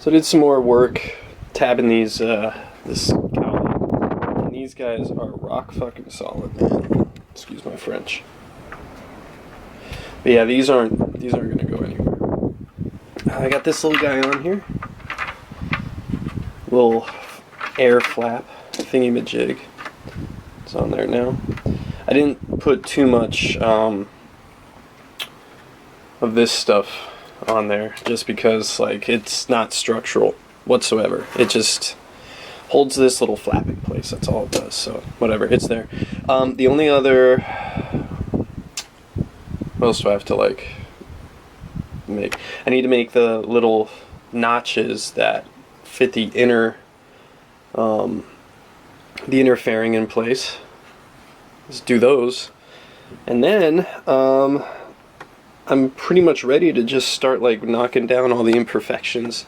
So I did some more work tabbing these this cowl, and these guys are rock fucking solid, man. Excuse my French. But yeah, these aren't gonna go anywhere. I got this little guy on here, little air flap thingy-majig. It's on there now. I didn't put too much of this stuff on there just because like it's not structural whatsoever. It just holds this little flap in place. That's all it does. So whatever, it's there. The only other, what else do I have to like make? I need to make the little notches that fit the inner fairing in place. Let's do those, and then I'm pretty much ready to just start like knocking down all the imperfections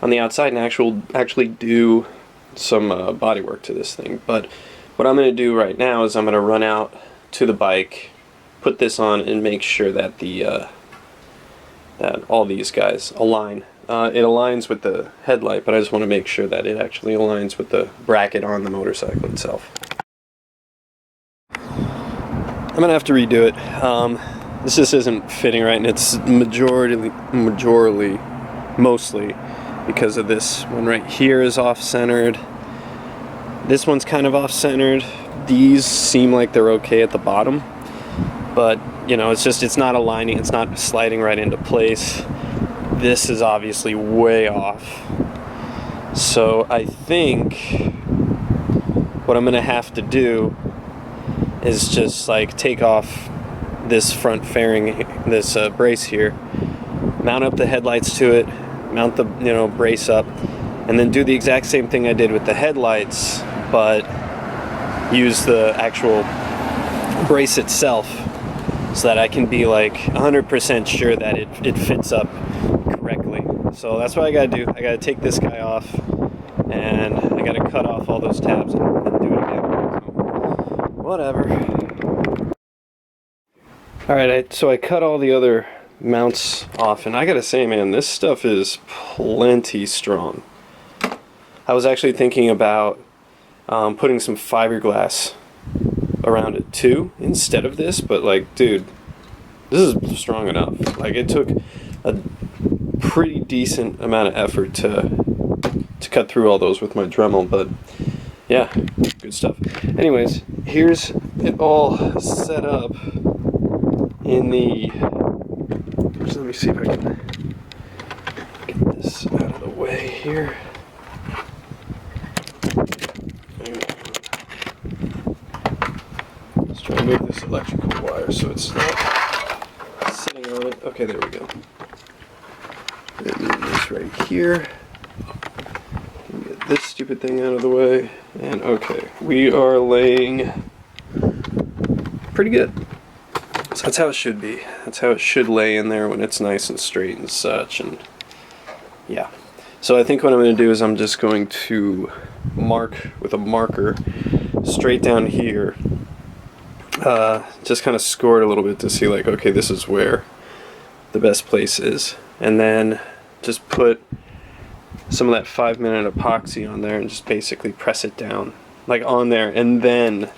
on the outside and actually do some body work to this thing. But what I'm going to do right now is I'm going to run out to the bike, put this on, and make sure that the that all these guys align. It aligns with the headlight, but I just want to make sure that it actually aligns with the bracket on the motorcycle itself. I'm going to have to redo it. This just isn't fitting right, and it's mostly because of this one right here is off-centered. This one's kind of off-centered. These seem like they're okay at the bottom, but you know, it's not aligning, it's not sliding right into place. This is obviously way off. So I think what I'm gonna have to do is just like take off this front fairing, this brace here, mount up the headlights to it, mount the brace up, and then do the exact same thing I did with the headlights, but use the actual brace itself so that I can be like 100% sure that it fits up correctly. So that's what I gotta do. I gotta take this guy off, and I gotta cut off all those tabs and do it again. So, whatever. Alright, so I cut all the other mounts off, and I gotta say, man, this stuff is plenty strong. I was actually thinking about putting some fiberglass around it too instead of this, but like, dude, this is strong enough. Like, it took a pretty decent amount of effort to cut through all those with my Dremel, but yeah, good stuff. Anyways, here's it all set up in the, let me see if I can get this out of the way here. Let's try to move this electrical wire so it's not sitting on it. Okay, there we go. And move this right here. Get this stupid thing out of the way. And okay, we are laying pretty good. So that's how it should be. That's how it should lay in there when it's nice and straight and such. And yeah. So I think what I'm going to do is I'm just going to mark with a marker straight down here. Just kind of score it a little bit to see like, okay, this is where the best place is. And then just put some of that 5-minute epoxy on there and just basically press it down like on there, and then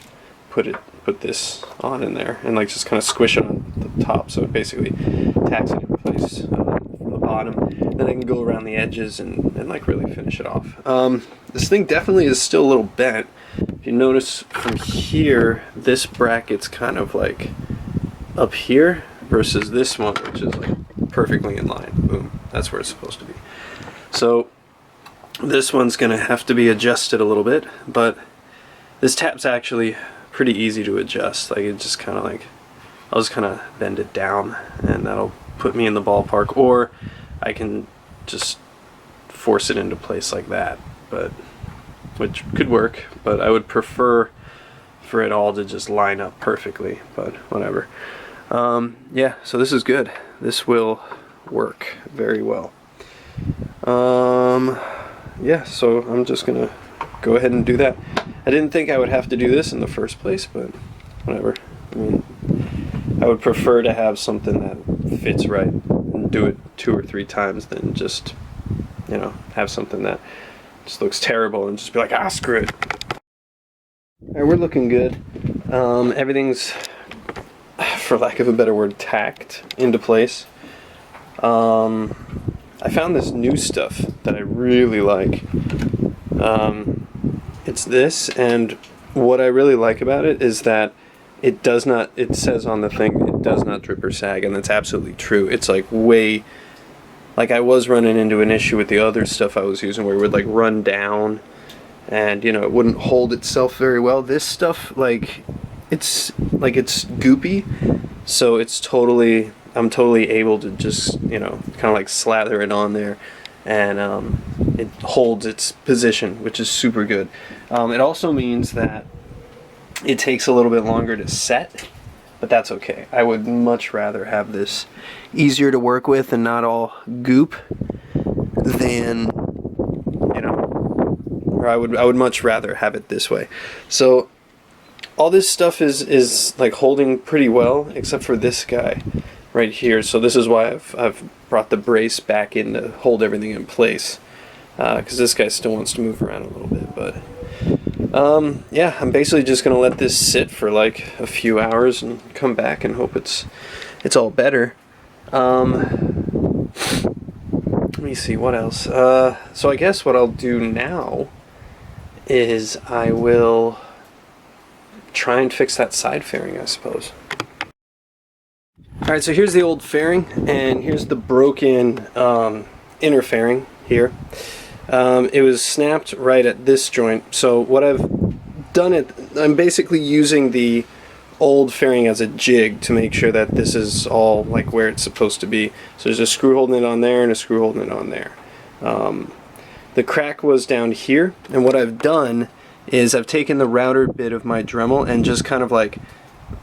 put this on in there and like just kind of squish it on the top so it basically tacks it in place from the bottom. Then I can go around the edges and like really finish it off. This thing definitely is still a little bent. If you notice from here, this bracket's kind of like up here versus this one, which is like perfectly in line. Boom, that's where it's supposed to be. So this one's gonna have to be adjusted a little bit, but this tab's actually pretty easy to adjust. Like, it just kind of like, I'll just kind of bend it down and that'll put me in the ballpark, or I can just force it into place like that, but which could work, but I would prefer for it all to just line up perfectly, but whatever. Yeah, so this is good. This will work very well. Yeah, so I'm just gonna go ahead and do that. I didn't think I would have to do this in the first place, but whatever. I mean, I would prefer to have something that fits right and do it 2 or 3 times than just you know, have something that just looks terrible and just be like, ah, screw it. Alright, we're looking good. Everything's, for lack of a better word, tacked into place. I found this new stuff that I really like. It's this, and what I really like about it is that it does not, it says on the thing, it does not drip or sag, and that's absolutely true. It's like way, like I was running into an issue with the other stuff I was using where it would like run down and, you know, it wouldn't hold itself very well. This stuff, like it's goopy, so it's totally, I'm totally able to just, you know, kind of like slather it on there, and it holds its position, which is super good. It also means that it takes a little bit longer to set, but that's okay. I would much rather have this easier to work with and not all goop than, you know, or I would much rather have it this way. So all this stuff is like holding pretty well, except for this guy right here. So this is why I've brought the brace back in to hold everything in place, because this guy still wants to move around a little bit. But yeah, I'm basically just gonna let this sit for like a few hours and come back and hope it's all better. Let me see what else. So I guess what I'll do now is I will try and fix that side fairing, I suppose. Alright, so here's the old fairing, and here's the broken inner fairing here. It was snapped right at this joint, so what I've done, I'm basically using the old fairing as a jig to make sure that this is all like where it's supposed to be. So there's a screw holding it on there and a screw holding it on there. The crack was down here, and what I've done is I've taken the router bit of my Dremel and just kind of like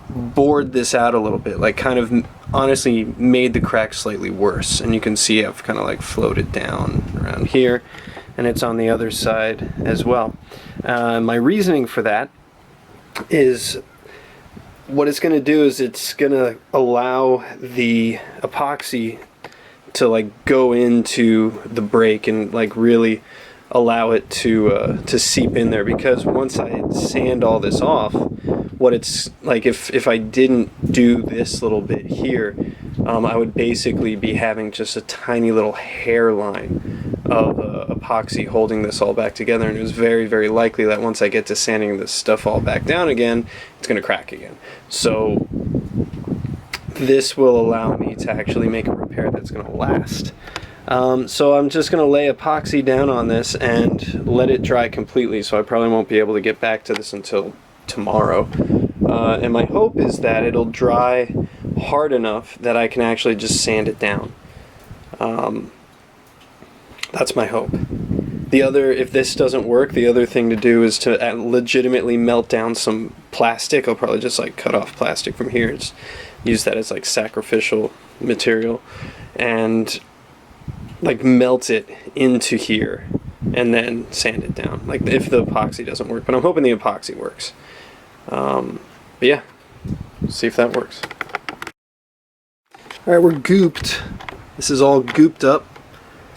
bored this out a little bit, like kind of honestly made the crack slightly worse. And you can see I've kind of like floated down around here, and it's on the other side as well. My reasoning for that is what it's going to do is it's going to allow the epoxy to like go into the brake and like really allow it to seep in there, because once I sand all this off, what it's like, if I didn't do this little bit here, I would basically be having just a tiny little hairline of epoxy holding this all back together, and it was very, very likely that once I get to sanding this stuff all back down again, it's going to crack again. So this will allow me to actually make a repair that's going to last. So I'm just going to lay epoxy down on this and let it dry completely, so I probably won't be able to get back to this until tomorrow. And my hope is that it'll dry hard enough that I can actually just sand it down. That's my hope. The other, if this doesn't work, the other thing to do is to legitimately melt down some plastic. I'll probably just like cut off plastic from here, just use that as like sacrificial material, and like melt it into here and then sand it down, like if the epoxy doesn't work. But I'm hoping the epoxy works. But yeah, see if that works. Alright, we're gooped. This is all gooped up.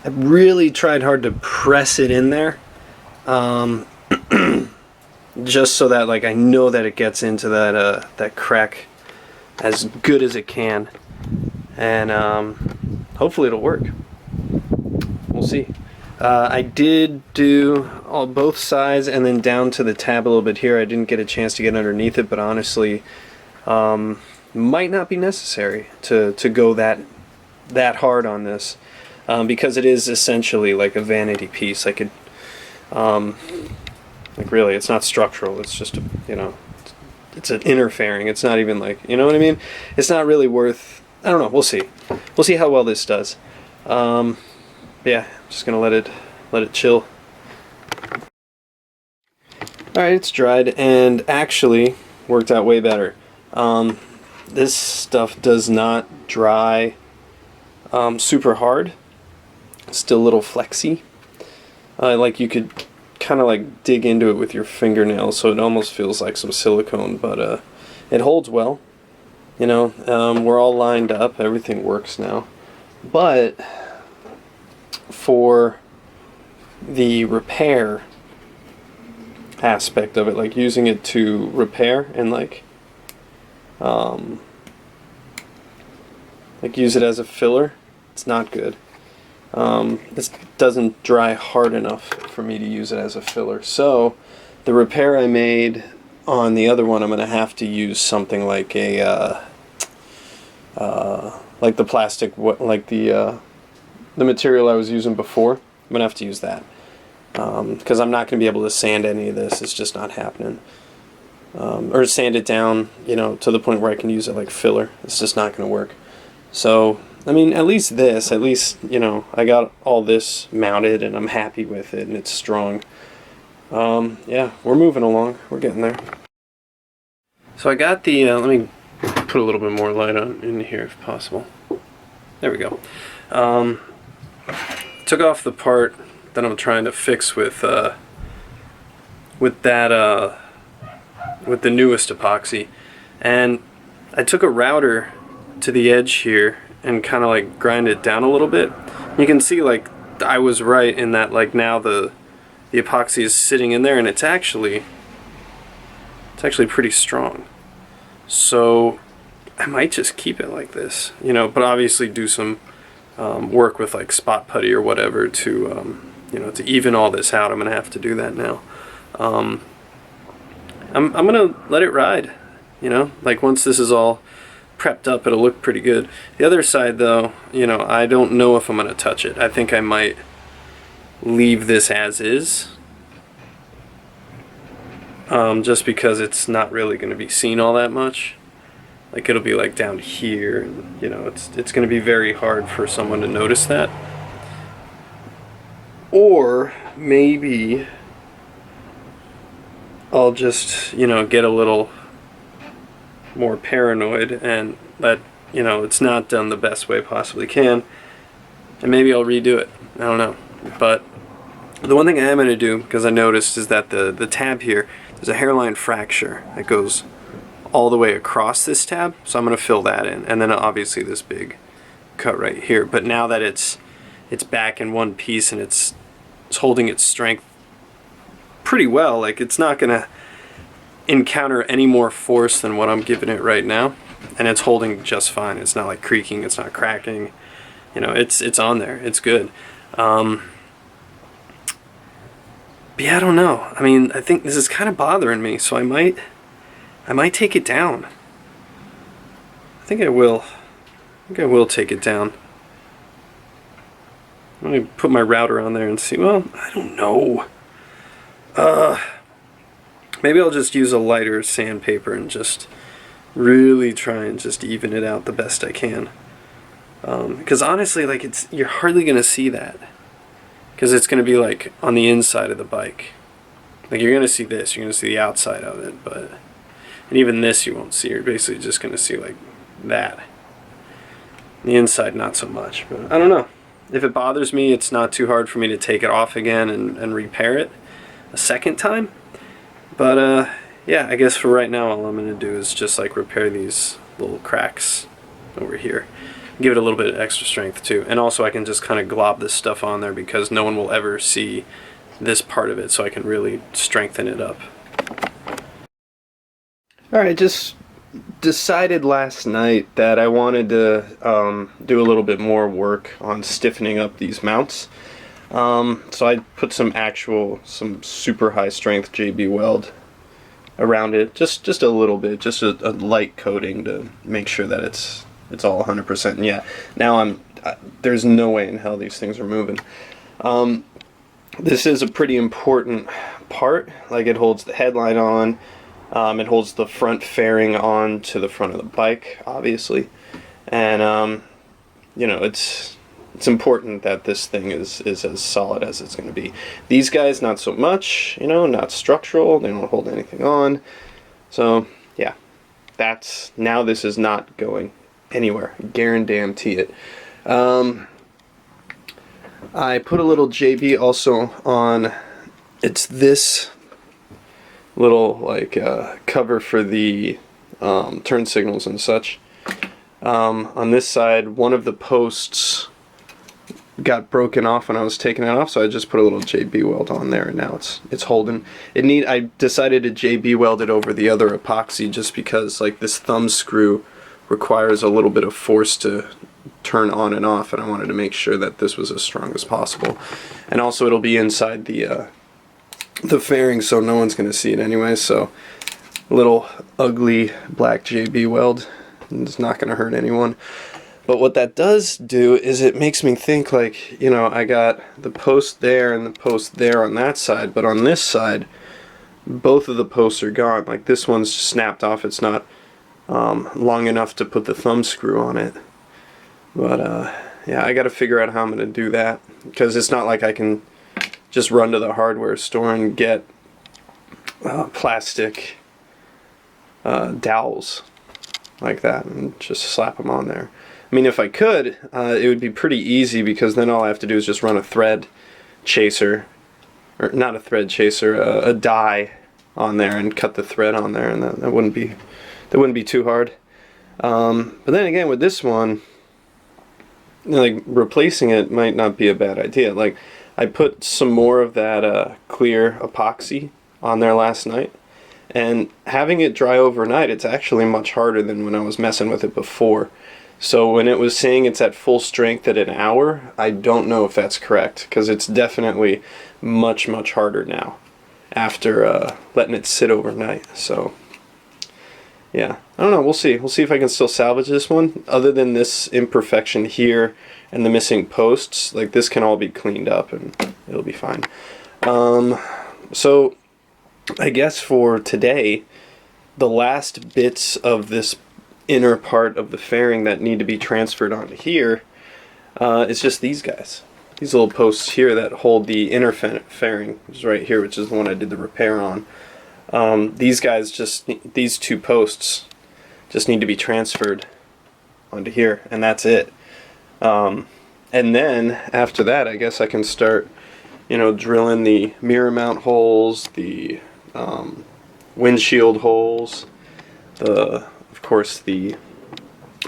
I really tried hard to press it in there, just so that like I know that it gets into that crack as good as it can, and hopefully it'll work. We'll see. I did do both sides and then down to the tab a little bit here. I didn't get a chance to get underneath it, but honestly, might not be necessary to go that hard on this, because it is essentially like a vanity piece. I could, like really, it's not structural. It's just it's an inner fairing. It's not even like, you know what I mean? It's not really worth. I don't know. We'll see. We'll see how well this does. Yeah, just gonna let it chill. Alright, it's dried and actually worked out way better. This stuff does not dry super hard. It's still a little flexy. Like you could kind of like dig into it with your fingernails, so it almost feels like some silicone, but it holds well. You know, we're all lined up, everything works now. But for the repair aspect of it, like using it to repair and like use it as a filler, it's not good. This doesn't dry hard enough for me to use it as a filler. So the repair I made on the other one, I'm going to have to use something like a like the plastic, like the material I was using before. I'm going to have to use that because I'm not going to be able to sand any of this. It's just not happening. Or sand it down, you know, to the point where I can use it like filler. It's just not going to work. So, I mean, at least, you know, I got all this mounted and I'm happy with it and it's strong. Yeah, we're moving along. We're getting there. So I got the, let me put a little bit more light on in here if possible. There we go. Took off the part that I'm trying to fix with the newest epoxy, and I took a router to the edge here and kind of like grind it down a little bit. You can see like I was right in that, like now the epoxy is sitting in there and it's actually pretty strong. So I might just keep it like this, you know, but obviously do some work with like spot putty or whatever to you know, to even all this out. I'm gonna have to do that now. I'm gonna let it ride, you know, like once this is all prepped up it'll look pretty good. The other side though, you know, I don't know if I'm gonna touch it. I think I might leave this as is, just because it's not really gonna be seen all that much. Like it'll be like down here, and, you know, it's gonna be very hard for someone to notice that. Or maybe I'll just, you know, get a little more paranoid and let, you know, it's not done the best way I possibly can, and maybe I'll redo it. I don't know. But the one thing I am going to do, because I noticed, is that the tab here, there's a hairline fracture that goes all the way across this tab, so I'm going to fill that in, and then obviously this big cut right here. But now that it's back in one piece and it's holding its strength pretty well, like it's not going to encounter any more force than what I'm giving it right now, and it's holding just fine. It's not like creaking, it's not cracking, you know, it's on there, it's good. But yeah, I don't know. I mean, I think this is kind of bothering me, so I might take it down. I think I will take it down. Let me put my router on there and see. Well, I don't know. Maybe I'll just use a lighter sandpaper and just really try and just even it out the best I can. Because honestly, like you're hardly gonna see that, because it's gonna be like on the inside of the bike. Like you're gonna see this, you're gonna see the outside of it, and even this you won't see. You're basically just gonna see like that. The inside, not so much. But I don't know. If it bothers me, it's not too hard for me to take it off again and repair it a second time. But yeah, I guess for right now all I'm going to do is just like repair these little cracks over here. Give it a little bit of extra strength too. And also I can just kind of glob this stuff on there because no one will ever see this part of it, so I can really strengthen it up. Alright, just decided last night that I wanted to do a little bit more work on stiffening up these mounts. So I put some super high strength JB weld around it, just a little bit, just a light coating to make sure that it's all 100%. And yeah, now there's no way in hell these things are moving. This is a pretty important part. Like it holds the headline on, it holds the front fairing on to the front of the bike, obviously, and you know, it's important that this thing is as solid as it's going to be. These guys, not so much, you know, not structural, they don't hold anything on. So yeah, now this is not going anywhere, guarantee it. I put a little JB also on, it's this little like cover for the turn signals and such. On this side, one of the posts got broken off when I was taking it off, so I just put a little JB weld on there, and now it's holding. I decided to JB weld it over the other epoxy just because like this thumb screw requires a little bit of force to turn on and off, and I wanted to make sure that this was as strong as possible. And also it'll be inside the fairing, so no one's going to see it anyway, so a little ugly black JB weld, it's not going to hurt anyone. But what that does do is it makes me think, like, you know, I got the post there and the post there on that side, but on this side both of the posts are gone. Like, this one's snapped off, it's not long enough to put the thumb screw on it. But yeah, I gotta figure out how I'm gonna do that, because it's not like I can just run to the hardware store and get plastic dowels like that and just slap them on there. I mean, if I could, it would be pretty easy, because then all I have to do is just run a thread chaser, or not a thread chaser, a die on there and cut the thread on there, and that wouldn't be too hard. But then again, with this one, you know, like, replacing it might not be a bad idea. Like, I put some more of that clear epoxy on there last night, and having it dry overnight, it's actually much harder than when I was messing with it before. So when it was saying it's at full strength at an hour, I don't know if that's correct, because it's definitely much harder now after letting it sit overnight. So yeah, I don't know, we'll see if I can still salvage this one. Other than this imperfection here and the missing posts, like, this can all be cleaned up and it'll be fine. So I guess for today, the last bits of this inner part of the fairing that need to be transferred onto here is just these guys. These little posts here that hold the inner fairing, which is right here, which is the one I did the repair on. These guys, these two posts just need to be transferred onto here, and that's it. And then after that, I guess I can start, you know, drilling the mirror mount holes, the windshield holes, of course the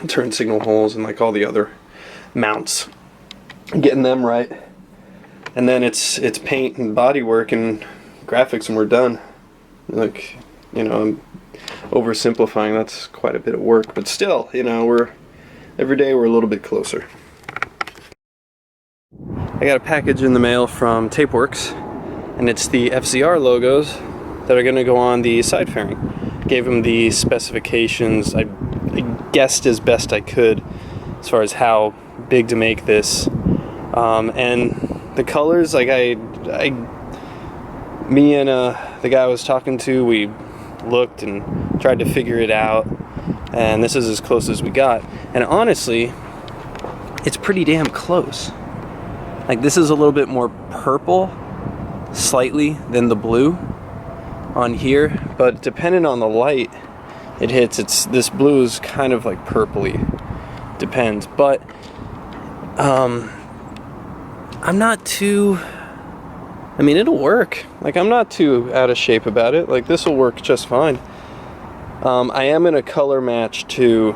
turn signal holes, and like all the other mounts, getting them right. And then it's paint and body work and graphics, and we're done. Like, you know, I'm oversimplifying, that's quite a bit of work, but still, you know, every day we're a little bit closer. I got a package in the mail from Tapeworks, and it's the FZR logos that are going to go on the side fairing. Gave them the specifications. I guessed as best I could as far as how big to make this, and the colors, like, me and the guy I was talking to, we looked and tried to figure it out, and this is as close as we got. And honestly, it's pretty damn close. Like, this is a little bit more purple slightly than the blue on here, but depending on the light it hits, this blue is kind of like purpley, depends. But I'm not too, I mean, it'll work. Like, I'm not too out of shape about it. Like, this will work just fine. I am in a color match to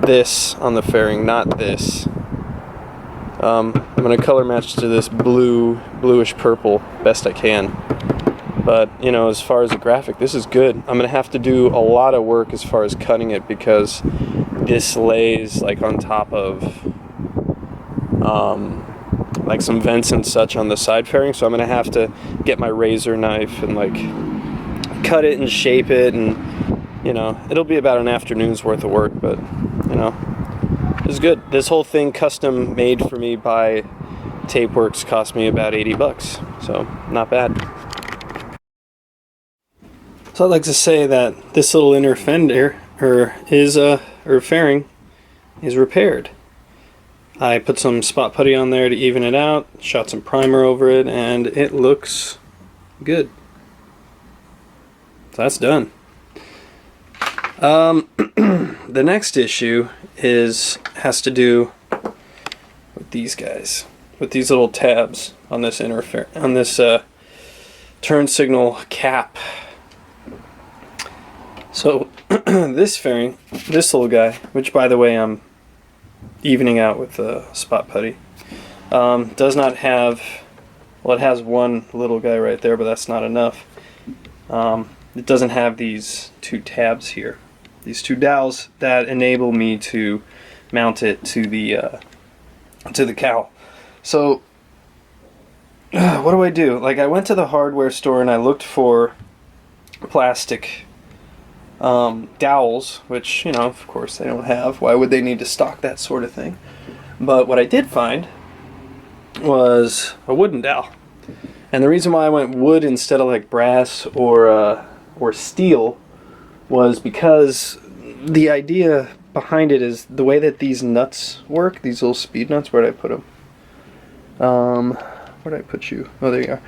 this on the fairing, not this. I'm going to color match to this bluish purple best I can. But, you know, as far as a graphic, this is good. I'm going to have to do a lot of work as far as cutting it, because this lays like on top of like some vents and such on the side fairing, so I'm going to have to get my razor knife and like cut it and shape it, and, you know, it'll be about an afternoon's worth of work, but, you know, it's good. This whole thing custom made for me by Tapeworks cost me about 80 bucks, so not bad. So I'd like to say that this little inner fender, or fairing, is repaired. I put some spot putty on there to even it out, shot some primer over it, and it looks good. So that's done. The next issue has to do with these guys, with these little tabs on this turn signal cap. So this fairing, this little guy, which by the way I'm evening out with spot putty, Does not have, well, it has one little guy right there, but that's not enough. It doesn't have these two tabs here, these two dowels that enable me to mount it to the cowl. So what do I do? Like, I went to the hardware store and I looked for plastic dowels, which, you know, of course they don't have. Why would they need to stock that sort of thing? But what I did find was a wooden dowel. And the reason why I went wood instead of like brass or steel was because the idea behind it is the way that these nuts work, these little speed nuts. Where did I put them? Where did I put you? Oh, there you are.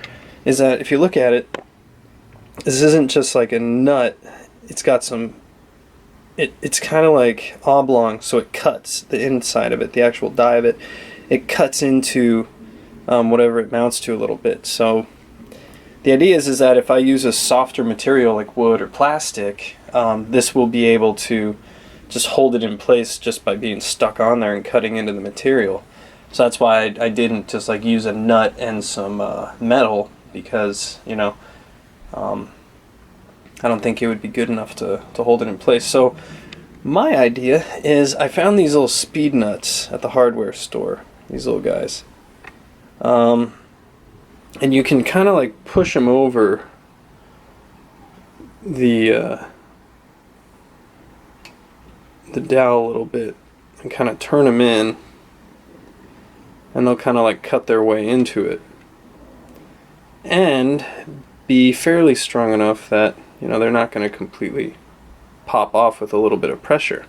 Is that if you look at it, this isn't just like a nut. It's got some, it's kind of like oblong, so it cuts the inside of it, the actual die of it. It cuts into whatever it mounts to a little bit. So the idea is that if I use a softer material like wood or plastic, this will be able to just hold it in place just by being stuck on there and cutting into the material. So that's why I didn't just like use a nut and some metal, because, you know, I don't think it would be good enough to hold it in place. So my idea is I found these little speed nuts at the hardware store, these little guys. And you can kind of like push them over the dowel a little bit and kind of turn them in, and they'll kind of like cut their way into it and be fairly strong enough that, you know, they're not going to completely pop off with a little bit of pressure.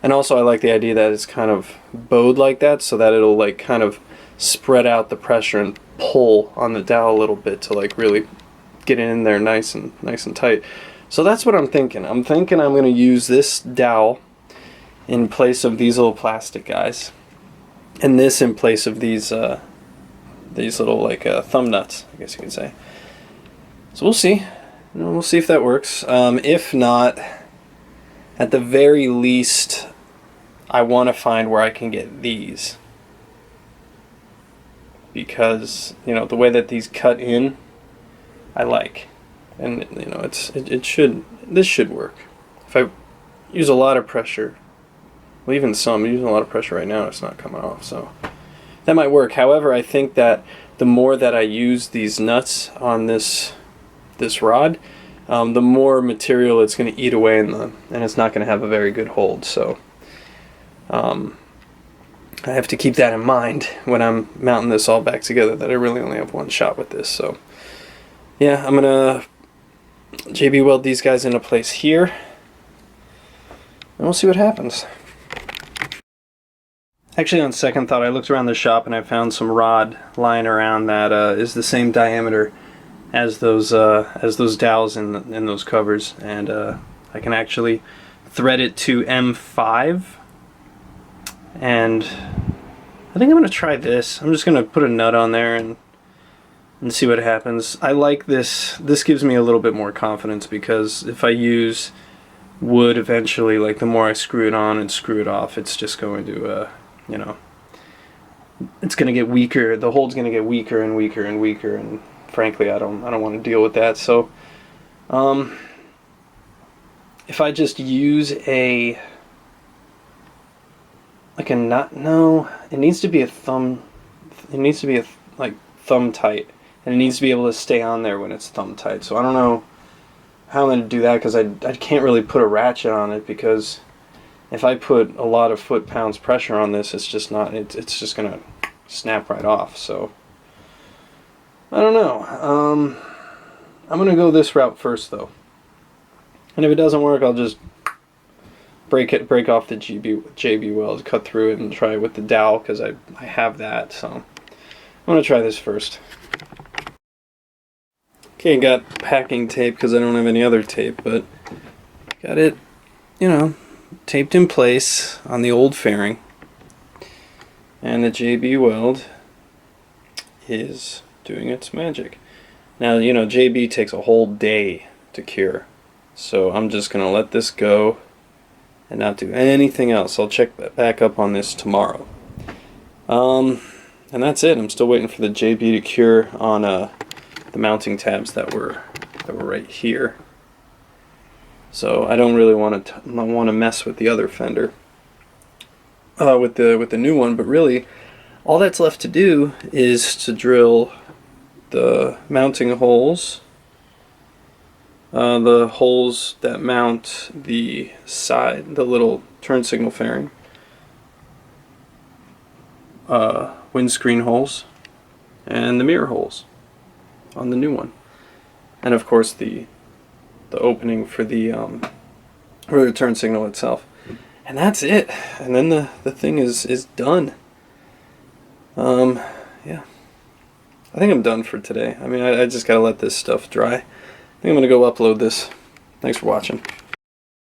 And also I like the idea that it's kind of bowed like that, so that it'll like kind of spread out the pressure and pull on the dowel a little bit to like really get it in there nice and tight. So that's what I'm thinking. I'm thinking I'm going to use this dowel in place of these little plastic guys, and this in place of these little like thumb nuts, I guess you could say. So we'll see. You know, we'll see if that works. If not, at the very least, I want to find where I can get these, because, you know, the way that these cut in, I like, and, you know, this should work. If I use a lot of pressure, well, even some, I'm using a lot of pressure right now, it's not coming off, so that might work. However, I think that the more that I use these nuts on this rod, the more material it's going to eat away in them, and it's not going to have a very good hold. So I have to keep that in mind when I'm mounting this all back together, that I really only have one shot with this. So yeah, I'm going to JB weld these guys into place here, and we'll see what happens. Actually, on second thought, I looked around the shop and I found some rod lying around that is the same diameter as those dowels in those covers, and I can actually thread it to M5, and I think I'm going to try this. I'm just going to put a nut on there and see what happens. I like this. This gives me a little bit more confidence, because if I use wood eventually, like the more I screw it on and screw it off, it's just going to you know, it's going to get weaker. The hold's going to get weaker and weaker and weaker, and frankly, I don't want to deal with that. So if I just use a nut, no, it needs to be a thumb. It needs to be like thumb tight, and it needs to be able to stay on there when it's thumb tight. So I don't know how I'm going to do that, because I can't really put a ratchet on it, because if I put a lot of foot-pounds pressure on this, it's just not. It's just going to snap right off. So I don't know. I'm going to go this route first, though. And if it doesn't work, I'll just break off the JB weld, cut through it, and try it with the dowel, because I have that. So I'm going to try this first. Okay, got packing tape because I don't have any other tape, but got it, you know, taped in place on the old fairing. And the JB weld is doing its magic. Now, you know, JB takes a whole day to cure, so I'm just going to let this go and not do anything else. I'll check back up on this tomorrow. And that's it. I'm still waiting for the JB to cure on the mounting tabs that were right here. So I don't really want to mess with the other fender, with the new one. But really, all that's left to do is to drill the mounting holes, the holes that mount the side, the little turn signal fairing, windscreen holes, and the mirror holes on the new one, and of course the opening for the turn signal itself. And that's it. And then the thing is done. Yeah, I think I'm done for today. I mean, I just gotta let this stuff dry. I think I'm gonna go upload this. Thanks for watching.